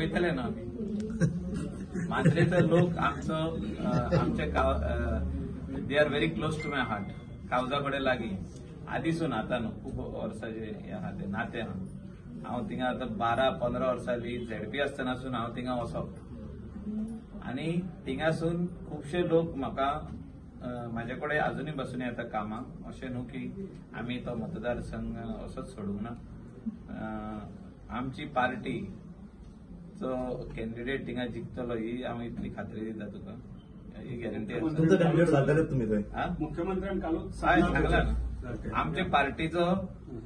पळयतले ना आमी मांद्रेचे लोक आमचे they are very close to my heart. कावजा कडेन लागीं आदीसून आता न्हू खूब वर्साचे हे आहा ते नाते आहा. हांव थिंगा आतां 12-15 वर्सांनी झेडपी आसतनासून हांव थिंगा वचप आनी थिंगासून खुबशे लोक म्हाका म्हाजे कडेन अजूनय बसून येता कामाक. अशें न्हू की आमी तो मतदारसंघ असोच सोडूंक ना. आमची पार्टी जो कॅन्डिडेट थिंगा जिखतलो ही हांव इतली खात्री दिता तुका. ही गॅरंटी मुख्यमंत्र्यांनी कालूच सांगला ना आमच्या पार्टीचो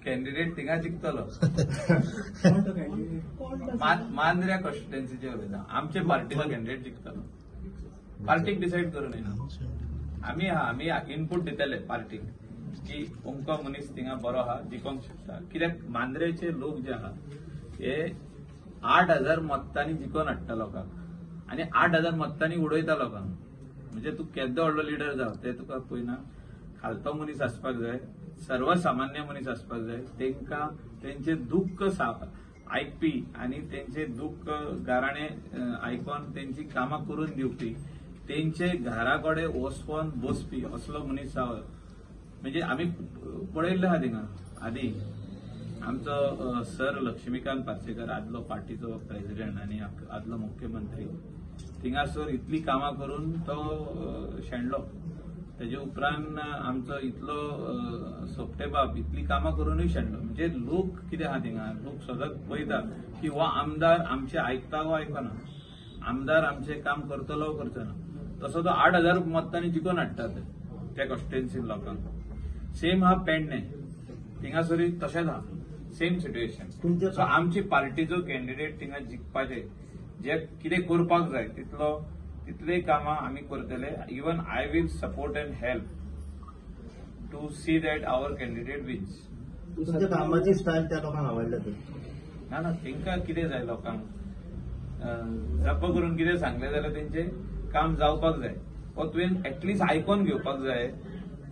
कॅन्डिडेट थिंगा जिखतलो. मांद्र्या कॉन्स्टिट्युएन्सीचे उलयता आमचे पार्टीचो कॅन्डिडेट जिखतलो. पार्टीक डिसायड करूं नये आमी इनपूट दितले पार्टीक की अमको मनीस थिंगा बरो आहा जिखोंक शकता. कित्याक मांद्रेचे लोक जे आहा हे 8,000 मतांनी जिखोवन हाडटा लोकांक आनी 8,000 मतांनी उडयता लोकांक. म्हणजे तूं केदो व्हडलो लिडर जाव ते तुका पळयना. खालतो मनीस आसपाक जाय, सर्वसामान्य मनीस आसपाक जाय. तांकां तेंचे दुख्ख आयकपी आनी तेंचे दुख्ख गाराणे आयकोन तेंची कामां करून दिवपी, तेंचे घरा कडेन वचून बसपी असलो मनीस जावं. म्हणजे आमी पळयल्लो आहा थिंगा आदी आमचो सर लक्ष्मीकांत पार्सेकर आदलो पार्टीचो प्रेसिडेंट आनी आदलो मुख्यमंत्री थिंगासर इतली कामां करून तो शेणलो. तेजे उपरांत आमचो इतलो सोपटे बाब इतली कामां करूनय शेणलो. म्हणजे लोक कितें आहा थिंगा लोक सतत पळयता की हो आमदार आमचे आयकता वो आयकना, आमदार आमचे काम करतलो वो करचो ना. तसो तो 8,000 मतांनी जिखोवन हाडटात त्या कॉन्स्टिट्युएन्सीन लोकांक. सेम आहा पेडणे थिंगासरूय तशेंच आहा सेम सिच्युएशन. सो आमची पार्टीचो कॅन्डिडेट थिंगा जिखपाचे जे कितें करपाक जाय तितले कामां आमी करतले. Even I will support and help to see that our candidate wins. तुमच्या कामाची स्टायल त्या लोकांक आवडल्या ना तांकां कितें जाय लोकांक जप करून कितें सांगलें जाल्यार तेंचे काम जावपाक जाय. वो तुवें एटलिस्ट आयकोन घेवपाक जाय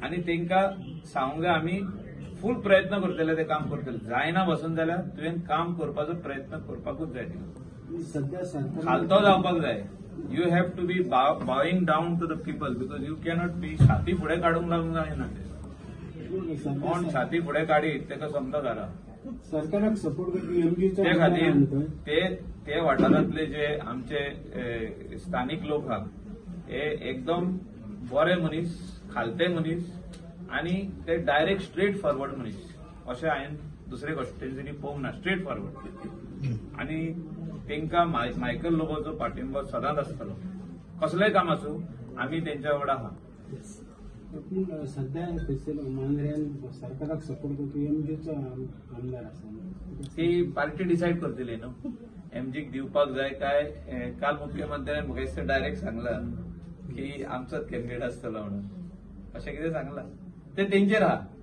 आनी तांकां सांगूंक जाय आमी फूल प्रयत्न करतले ते काम करतले. जायना बसून जाल्यार तुवें काम करपाचो प्रयत्न करपाकूच जाय. खालतो जावपाक जाय. You have to be bowing down to the people because you cannot be छाती फुडें काडूंक लागूंक जायना. कोण छाती फुडें काडीत तेका समता घरा सरकाराक सपोर्ट करपी ते खातीर ते वाठारांतले जे आमचे स्थानीक लोक आहात हे एकदम बरे मनीस, खालते मनीस आनी ते डायरेक्ट स्ट्रेट फॉरवर्ड मनीस. अशें हांवें दुसरे कॉन्स्टिट्युएन्सीनी पळोवंक ना. स्ट्रेट फॉरवर्ड आनी तांकां मायकल लोबोचो पाठिंबो सदांच आसतलो. कसलेंय काम आसूं आमी तेंच्या वांगडा आहा. पूण सध्या मांद्र्यान सरकाराक सपोर्ट करपी एमजीचो आमदार आसा ती पार्टी डिसायड करतली न्हू एमजीक दिवपाक जाय काय. काल मुख्यमंत्र्यान म्हाका दिसता डायरेक्ट सांगला की आमचोच कॅन्डिडेट आसतलो म्हणून. अशें कितें सांगलां ते तेंचेर आहा.